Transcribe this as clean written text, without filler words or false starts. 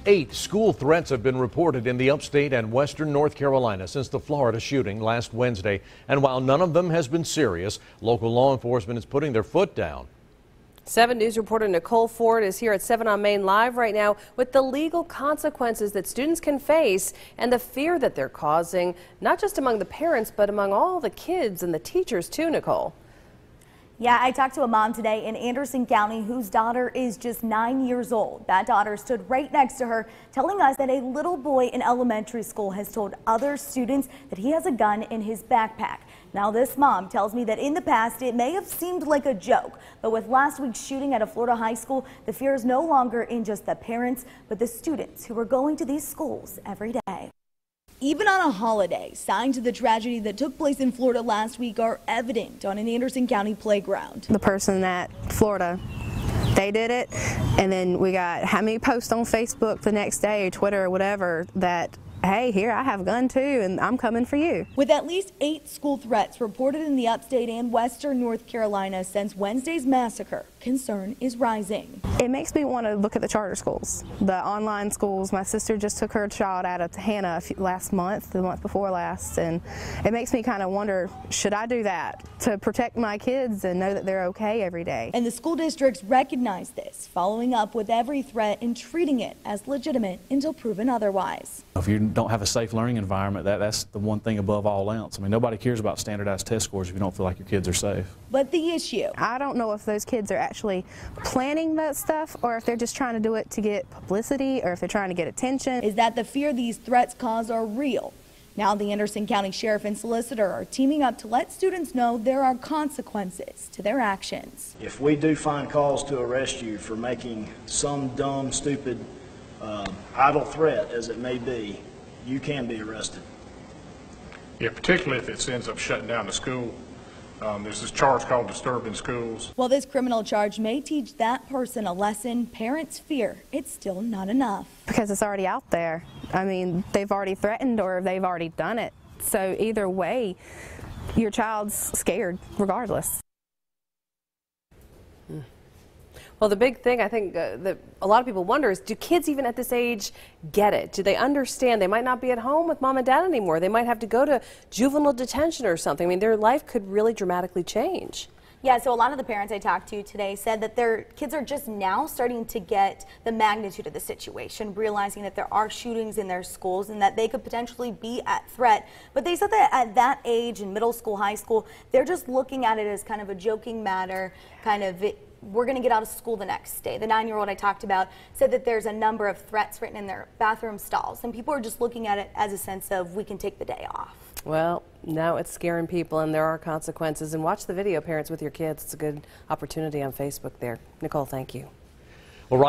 8 school threats have been reported in the upstate and western North Carolina since the Florida shooting last Wednesday. And while none of them has been serious, local law enforcement is putting their foot down. 7 News reporter Nicole Ford is here at 7 on Main Live right now with the legal consequences that students can face and the fear that they're causing, not just among the parents, but among all the kids and the teachers too, Nicole. Yeah, I talked to a mom today in Anderson County whose daughter is just 9 years old. That daughter stood right next to her, telling us that a little boy in elementary school has told other students that he has a gun in his backpack. Now, this mom tells me that in the past it may have seemed like a joke, but with last week's shooting at a Florida high school, the fear is no longer in just the parents, but the students who are going to these schools every day. Even on a holiday, signs of the tragedy that took place in Florida last week are evident on an Anderson County playground. The person at Florida, they did it, and then we got how many posts on Facebook the next day or Twitter or whatever that, hey, here, I have a gun too, and I'm coming for you. With at least 8 school threats reported in the upstate and western North Carolina since Wednesday's massacre, concern is rising. It makes me want to look at the charter schools, the online schools. My sister just took her child out of Hannah last month, the month before last, and it makes me kind of wonder, should I do that to protect my kids and know that they're okay every day? And the school districts recognize this, following up with every threat and treating it as legitimate until proven otherwise. If you don't have a safe learning environment, that's the one thing above all else. I mean, nobody cares about standardized test scores if you don't feel like your kids are safe. But the issue, I don't know if those kids are actually planning that stuff or if they're just trying to do it to get publicity or if they're trying to get attention, is that the fear these threats cause are real. Now the Anderson County Sheriff and Solicitor are teaming up to let students know there are consequences to their actions. If we do find cause to arrest you for making some dumb, stupid, idle threat as it may be, you can be arrested. Yeah, particularly if it ends up shutting down the school. There's this charge called disturbing schools. While this criminal charge may teach that person a lesson, parents fear it's still not enough. because it's already out there. I mean, they've already threatened or they've already done it. So either way, your child's scared regardless. Well, the big thing I think that a lot of people wonder is, do kids even at this age get it? Do they understand? They might not be at home with mom and dad anymore. They might have to go to juvenile detention or something. I mean, their life could really dramatically change. Yeah, so a lot of the parents I talked to today said that their kids are just now starting to get the magnitude of the situation, realizing that there are shootings in their schools and that they could potentially be at threat. But they said that at that age, in middle school, high school, they're just looking at it as kind of a joking matter, kind of we're going to get out of school the next day. The 9-year-old I talked about said that there's a number of threats written in their bathroom stalls, and people are just looking at it as a sense of we can take the day off. Well, now it's scaring people, and there are consequences. And watch the video, parents with your kids. It's a good opportunity on Facebook there. Nicole, thank you. Well, right.